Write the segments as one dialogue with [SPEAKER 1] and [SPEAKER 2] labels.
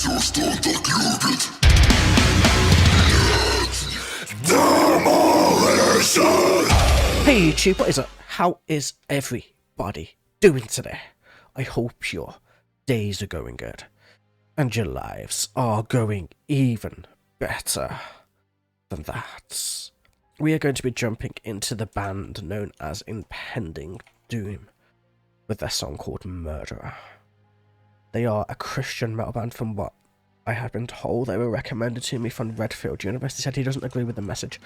[SPEAKER 1] Hey YouTube, what is up? How is everybody doing today? I hope your days are going good and your lives are going even better than that. We are going to be jumping into the band known as Impending Doom with their song called Murderer. They are a Christian metal band from what I have been told. They were recommended to me from Redfield University. Said he doesn't agree with the message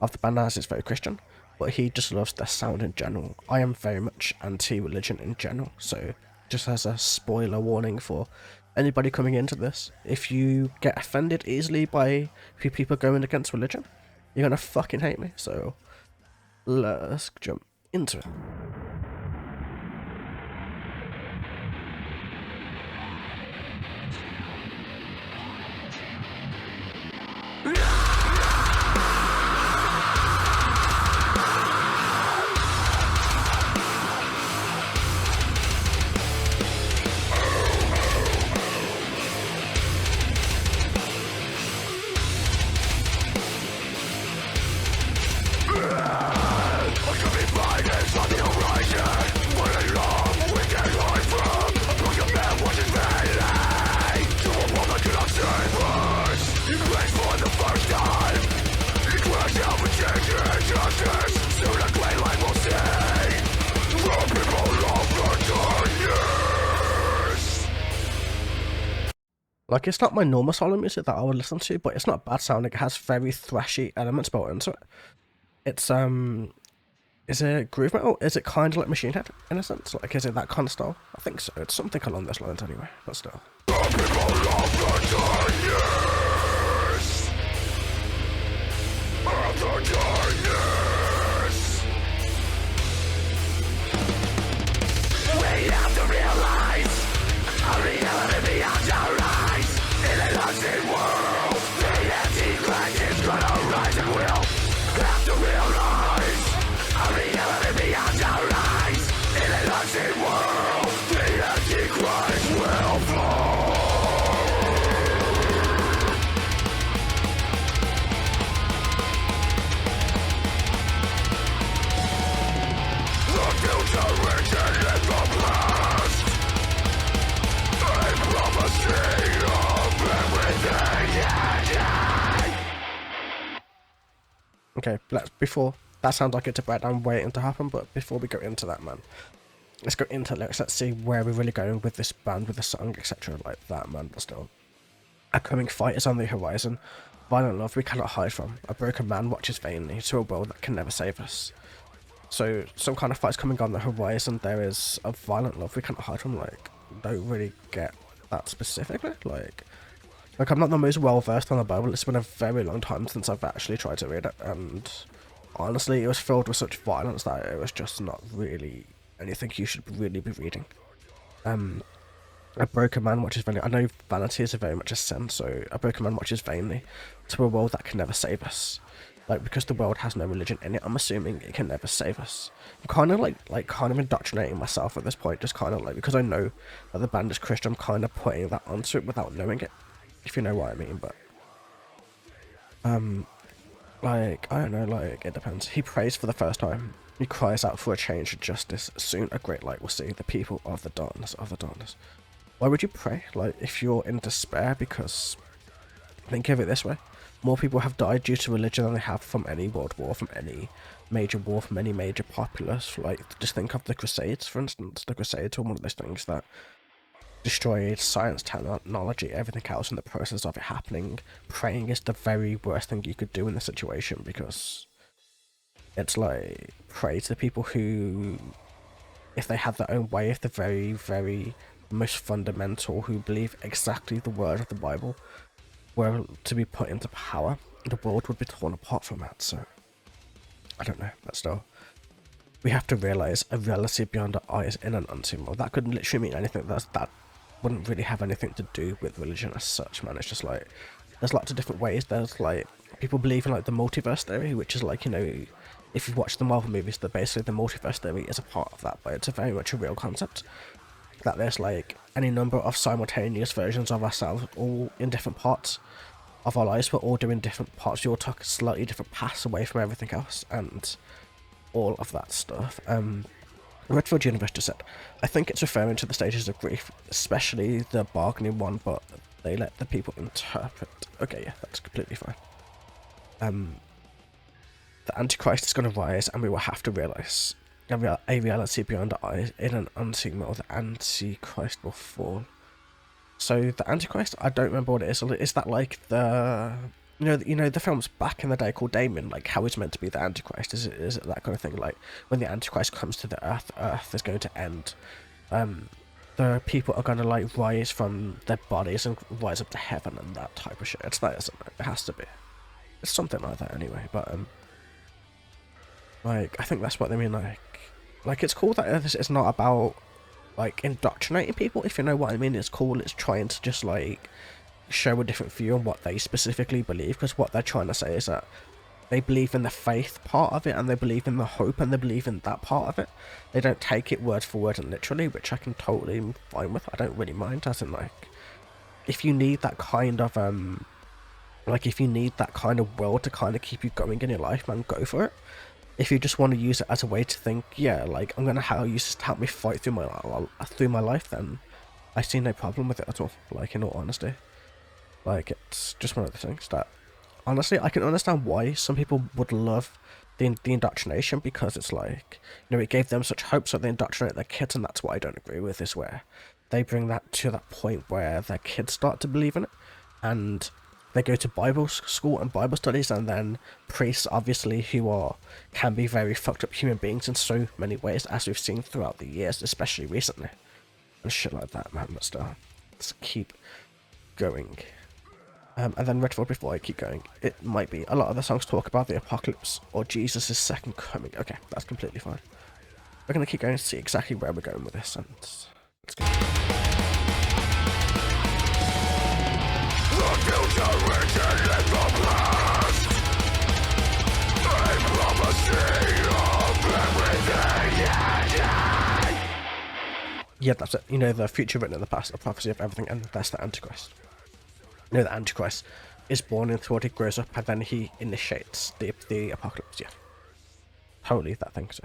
[SPEAKER 1] of the band as it's very Christian, but he just loves their sound in general. I am very much anti-religion in general, so just as a spoiler warning for anybody coming into this, if you get offended easily by a few people going against religion, you're gonna fucking hate me, so let's jump into it. Like, it's not my normal solo music that I would listen to, but it's not bad sounding. It has very thrashy elements built into it. It's, is it groove metal? Is it kind of like Machine Head, in a sense? Like, is it that kind of style? I think so. It's something along those lines anyway, but still. Okay, before that sounds like it's a breakdown waiting to happen, but before we go into that, man, let's go into lyrics. Let's see where we're really going with this band, with the song, etc. like that, man. But still, a coming fight is on the horizon. Violent love we cannot hide from. A broken man watches vainly to a world that can never save us. So some kind of fight's coming on the horizon. There is a violent love we cannot hide from. Like, don't really get that specifically. Like I'm not the most well versed on the Bible. It's been a very long time since I've actually tried to read it, and honestly, it was filled with such violence that it was just not really anything you should really be reading. A broken man watches vainly. I know vanity is very much a sin, so a broken man watches vainly to a world that can never save us. Like, because the world has no religion in it, I'm assuming it can never save us. I'm kind of like kind of indoctrinating myself at this point, just kind of like, because I know that the band is Christian, I'm kind of putting that onto it without knowing it, if you know what I mean. But like, I don't know, like, it depends. He prays for the first time. He cries out for a change of justice. Soon a great light will see the people of the darkness, Why would you pray? Like, if you're in despair, because think of it this way. More people have died due to religion than they have from any world war, from any major war, from any major populace. Like, just think of the Crusades, for instance. The Crusades were one of those things that destroyed science, technology, everything else in the process of it happening. Praying is the very worst thing you could do in this situation, because it's like, pray to the people who, if they had their own way, if the very, very most fundamental, who believe exactly the word of the Bible, were to be put into power, the world would be torn apart from that. So I don't know, but still, we have to realize a reality beyond our eyes in an unseen world. That could literally mean anything. That wouldn't really have anything to do with religion as such, man. It's just like, there's lots of different ways. There's like, people believe in like the multiverse theory, which is like, you know, if you've watched the Marvel movies, that basically the multiverse theory is a part of that, but it's a very much a real concept. That there's like any number of simultaneous versions of ourselves, all in different parts of our lives. We're all doing different parts. We all took slightly different paths away from everything else, and all of that stuff. Redfield University said, I think it's referring to the stages of grief, especially the bargaining one, but they let the people interpret. Okay, yeah, that's completely fine. The Antichrist is going to rise, and we will have to realise a reality beyond our eyes. In an unseen world, the Antichrist will fall. So the Antichrist, I don't remember what it is. Is that like the the films back in the day called Damon, like how he's meant to be the Antichrist? Is it that kind of thing? Like when the Antichrist comes to the Earth is going to end. The people are going to like rise from their bodies and rise up to heaven and that type of shit. It's that, isn't it? It has to be. It's something like that anyway. But like I think that's what they mean. Like it's cool that it's not about like indoctrinating people, if you know what I mean. It's cool. It's trying to just like show a different view on what they specifically believe, because what they're trying to say is that they believe in the faith part of it, and they believe in the hope, and they believe in that part of it. They don't take it word for word and literally, which I can totally fine with. I don't really mind, as in like if you need that kind of if you need that kind of will to kind of keep you going in your life, man, go for it. If you just want to use it as a way to think, yeah, like I'm gonna use this to help me fight through my life, then I see no problem with it at all. Like in all honesty, like it's just one of the things that honestly I can understand why some people would love the indoctrination, because it's like, it gave them such hope, so they indoctrinate their kids, and that's what I don't agree with, is where they bring that to that point where their kids start to believe in it, and they go to Bible school and Bible studies, and then priests, obviously, who can be very fucked up human beings in so many ways, as we've seen throughout the years, especially recently, and shit like that, man. But still, let's keep going. And then Redfield, before I keep going, it might be a lot of the songs talk about the apocalypse or Jesus' second coming. Okay, that's completely fine. We're gonna keep going to see exactly where we're going with this, and let's go.
[SPEAKER 2] The future written in the past, a prophecy of everything.
[SPEAKER 1] Yeah, that's it. The future written in the past, a prophecy of everything, and that's the Antichrist. The Antichrist is born into what, he grows up, and then he initiates the apocalypse. Yeah, totally that thing. So.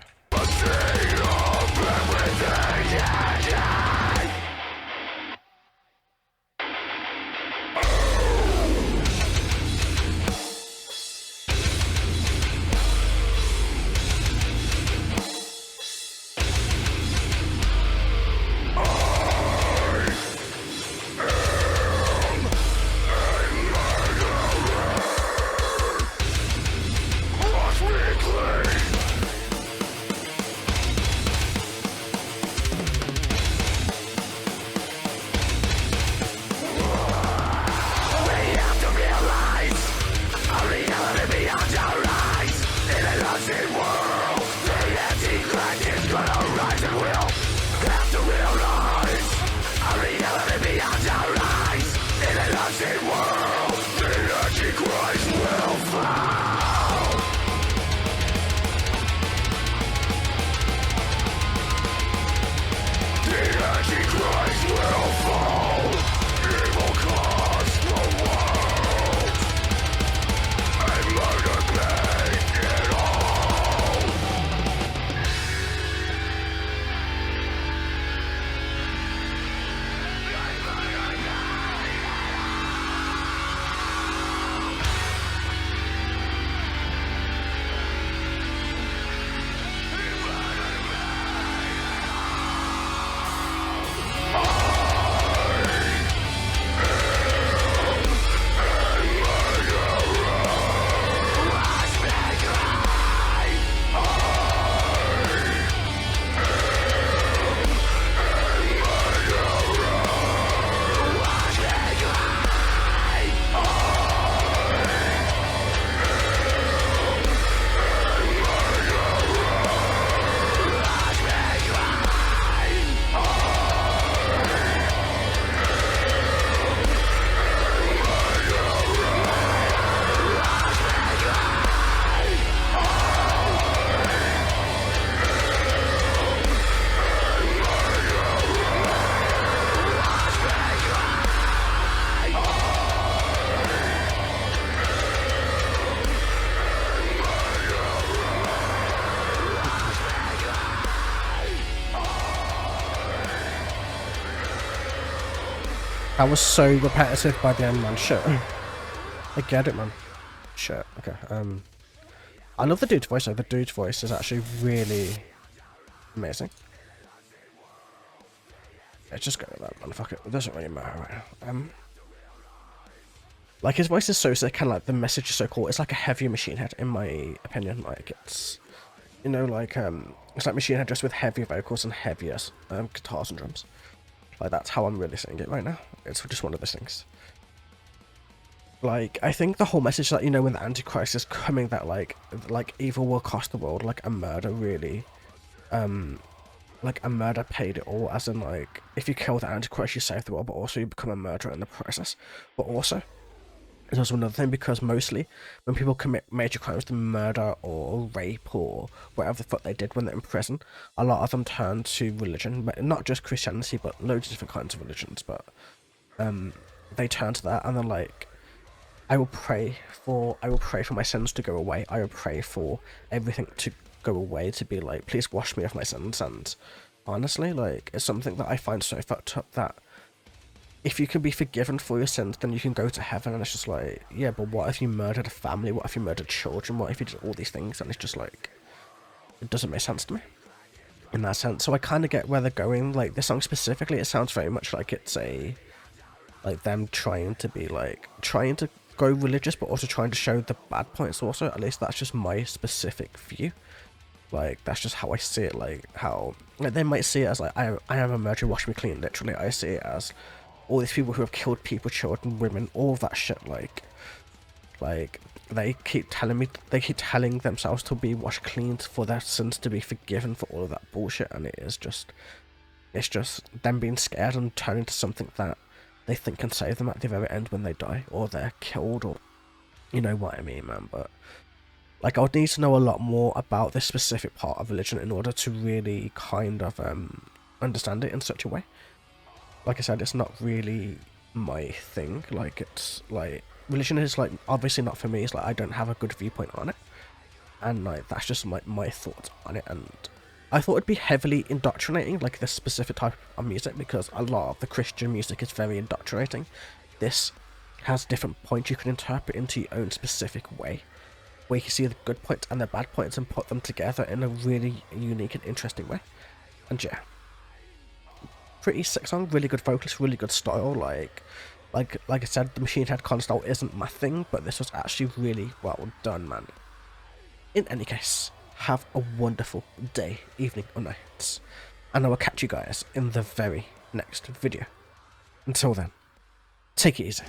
[SPEAKER 1] That was so repetitive by the end, man. Shit. I get it, man. Shit. Okay. I love the dude's voice though. The dude's voice is actually really amazing. Let's just go with that, man. Fuck it. It doesn't really matter right now. Like, his voice is so sick, and like the message is so cool. It's like a heavier Machine Head, in my opinion. Like, it's, you know, like it's like Machine Head just with heavier vocals and heavier guitars and drums. Like, that's how I'm really seeing it right now. It's just one of those things. Like, I think the whole message that, you know, when the Antichrist is coming, that like evil will cost the world, like a murder really, like a murder paid it all, as in like, if you kill the Antichrist you save the world, but also you become a murderer in the process. But also, it's also another thing, because mostly when people commit major crimes, the murder or rape or whatever the fuck they did when they're in prison, a lot of them turn to religion, but not just Christianity, but loads of different kinds of religions. But they turn to that, and they're like, I will pray for my sins to go away. I will pray for everything to go away, to be like, please wash me of my sins. And honestly, like, it's something that I find so fucked up, that if you can be forgiven for your sins, then you can go to heaven. And it's just like, yeah, but what if you murdered a family? What if you murdered children? What if you did all these things? And it's just like, it doesn't make sense to me in that sense. So I kind of get where they're going. Like, this song specifically, it sounds very much like it's like them trying to be like, trying to go religious, but also trying to show the bad points also. At least that's just my specific view. Like, that's just how I see it. Like, how, like, they might see it as like, I am a murderer, wash me clean. Literally, I see it as all these people who have killed people, children, women, all of that shit. Like they keep telling themselves to be washed clean, for their sins to be forgiven, for all of that bullshit. And it's just them being scared and turning to something that they think can save them at the very end when they die, or they're killed, or you know what I mean, man. But like, I would need to know a lot more about this specific part of religion in order to really kind of understand it in such a way. Like I said, it's not really my thing. Like, it's like, religion is like obviously not for me. It's like, I don't have a good viewpoint on it, and like, that's just my thoughts on it. And I thought it'd be heavily indoctrinating, like this specific type of music, because a lot of the Christian music is very indoctrinating. This has different points you can interpret into your own specific way, where you can see the good points and the bad points and put them together in a really unique and interesting way. And yeah, pretty sick song, really good vocals, really good style. Like I said, the Machine Head kind of style isn't my thing, but this was actually really well done, man. In any case, have a wonderful day, evening, or night, and I will catch you guys in the very next video. Until then, take it easy.